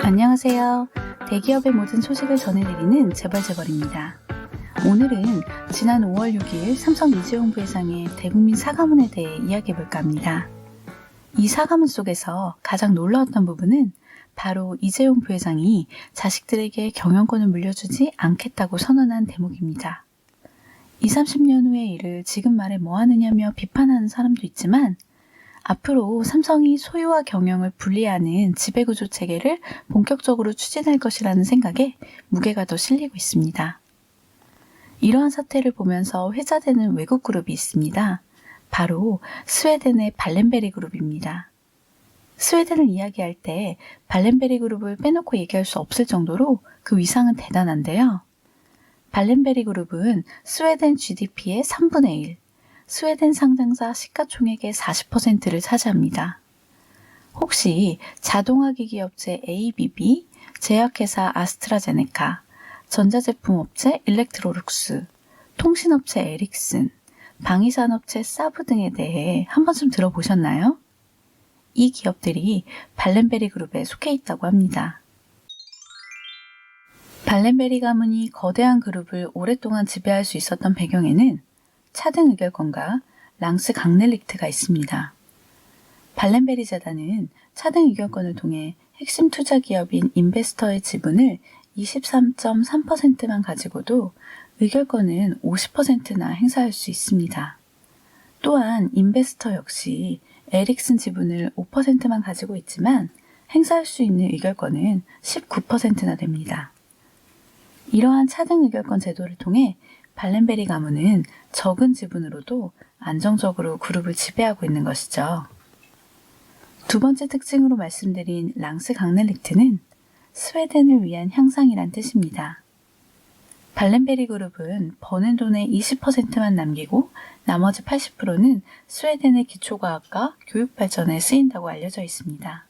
안녕하세요. 대기업의 모든 소식을 전해드리는 재벌재벌입니다. 오늘은 지난 5월 6일 삼성 이재용 부회장의 대국민 사과문에 대해 이야기해볼까 합니다. 이 사과문 속에서 가장 놀라웠던 부분은 바로 이재용 부회장이 자식들에게 경영권을 물려주지 않겠다고 선언한 대목입니다. 20, 30년 후의 일을 지금 말해 뭐하느냐며 비판하는 사람도 있지만 앞으로 삼성이 소유와 경영을 분리하는 지배구조 체계를 본격적으로 추진할 것이라는 생각에 무게가 더 실리고 있습니다. 이러한 사태를 보면서 회자되는 외국 그룹이 있습니다. 바로 스웨덴의 발렌베리 그룹입니다. 스웨덴을 이야기할 때 발렌베리 그룹을 빼놓고 얘기할 수 없을 정도로 그 위상은 대단한데요. 발렌베리 그룹은 스웨덴 GDP의 3분의 1, 스웨덴 상장사 시가총액의 40%를 차지합니다. 혹시 자동화기기 업체 ABB, 제약회사 아스트라제네카, 전자제품업체 일렉트로룩스, 통신업체 에릭슨, 방위산업체 사브 등에 대해 한 번쯤 들어보셨나요? 이 기업들이 발렌베리 그룹에 속해 있다고 합니다. 발렌베리 가문이 거대한 그룹을 오랫동안 지배할 수 있었던 배경에는 차등 의결권과 랑스 강넬리트가 있습니다. 발렌베리 재단은 차등 의결권을 통해 핵심 투자 기업인 인베스터의 지분을 23.3%만 가지고도 의결권은 50%나 행사할 수 있습니다. 또한 인베스터 역시 에릭슨 지분을 5%만 가지고 있지만 행사할 수 있는 의결권은 19%나 됩니다. 이러한 차등 의결권 제도를 통해 발렌베리 가문은 적은 지분으로도 안정적으로 그룹을 지배하고 있는 것이죠. 두 번째 특징으로 말씀드린 랑스 강넬리트는 스웨덴을 위한 향상이란 뜻입니다. 발렌베리 그룹은 버는 돈의 20%만 남기고 나머지 80%는 스웨덴의 기초과학과 교육 발전에 쓰인다고 알려져 있습니다.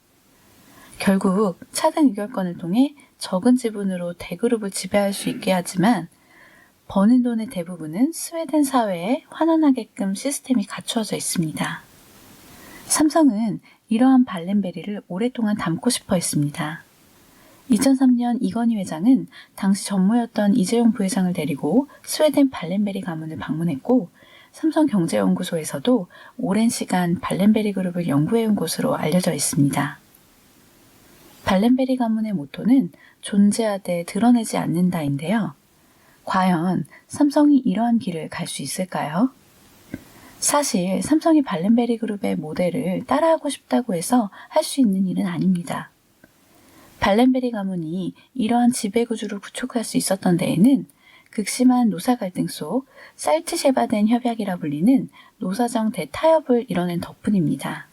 결국 차등 의결권을 통해 적은 지분으로 대그룹을 지배할 수 있게 하지만 버는 돈의 대부분은 스웨덴 사회에 환원하게끔 시스템이 갖추어져 있습니다. 삼성은 이러한 발렌베리를 오랫동안 담고 싶어 했습니다. 2003년 이건희 회장은 당시 전무였던 이재용 부회장을 데리고 스웨덴 발렌베리 가문을 방문했고 삼성경제연구소에서도 오랜 시간 발렌베리 그룹을 연구해온 곳으로 알려져 있습니다. 발렌베리 가문의 모토는 존재하되 드러내지 않는다인데요. 과연 삼성이 이러한 길을 갈 수 있을까요? 사실 삼성이 발렌베리 그룹의 모델을 따라하고 싶다고 해서 할 수 있는 일은 아닙니다. 발렌베리 가문이 이러한 지배구조를 구축할 수 있었던 데에는 극심한 노사 갈등 속 살트셰바덴 협약이라 불리는 노사정 대타협을 이뤄낸 덕분입니다.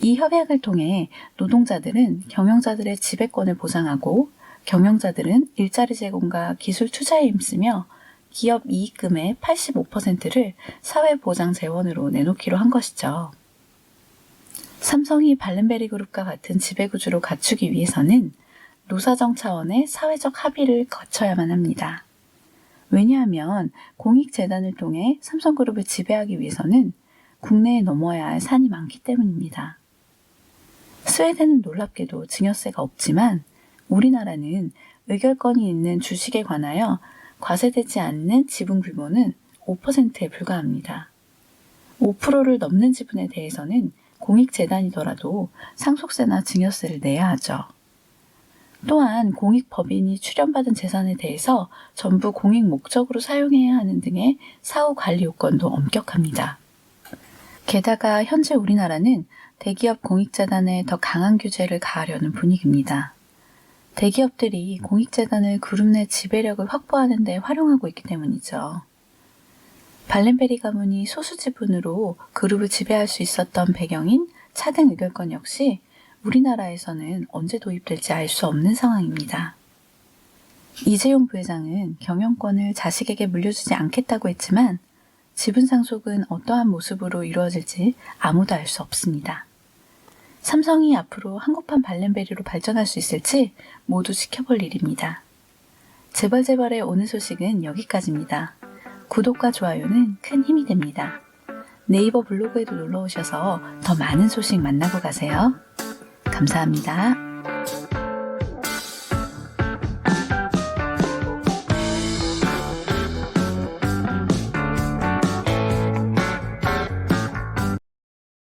이 협약을 통해 노동자들은 경영자들의 지배권을 보장하고 경영자들은 일자리 제공과 기술 투자에 힘쓰며 기업 이익금의 85%를 사회보장 재원으로 내놓기로 한 것이죠. 삼성이 발렌베리 그룹과 같은 지배구조를 갖추기 위해서는 노사정 차원의 사회적 합의를 거쳐야만 합니다. 왜냐하면 공익재단을 통해 삼성그룹을 지배하기 위해서는 국내에 넘어야 할 산이 많기 때문입니다. 스웨덴은 놀랍게도 증여세가 없지만 우리나라는 의결권이 있는 주식에 관하여 과세되지 않는 지분 규모는 5%에 불과합니다. 5%를 넘는 지분에 대해서는 공익재단이더라도 상속세나 증여세를 내야 하죠. 또한 공익법인이 출연받은 재산에 대해서 전부 공익 목적으로 사용해야 하는 등의 사후 관리 요건도 엄격합니다. 게다가 현재 우리나라는 대기업 공익재단에 더 강한 규제를 가하려는 분위기입니다. 대기업들이 공익재단을 그룹 내 지배력을 확보하는 데 활용하고 있기 때문이죠. 발렌베리 가문이 소수 지분으로 그룹을 지배할 수 있었던 배경인 차등 의결권 역시 우리나라에서는 언제 도입될지 알 수 없는 상황입니다. 이재용 부회장은 경영권을 자식에게 물려주지 않겠다고 했지만 지분 상속은 어떠한 모습으로 이루어질지 아무도 알 수 없습니다. 삼성이 앞으로 한국판 발렌베리로 발전할 수 있을지 모두 지켜볼 일입니다. 재벌재벌의 오늘 소식은 여기까지입니다. 구독과 좋아요는 큰 힘이 됩니다. 네이버 블로그에도 놀러오셔서 더 많은 소식 만나고 가세요. 감사합니다.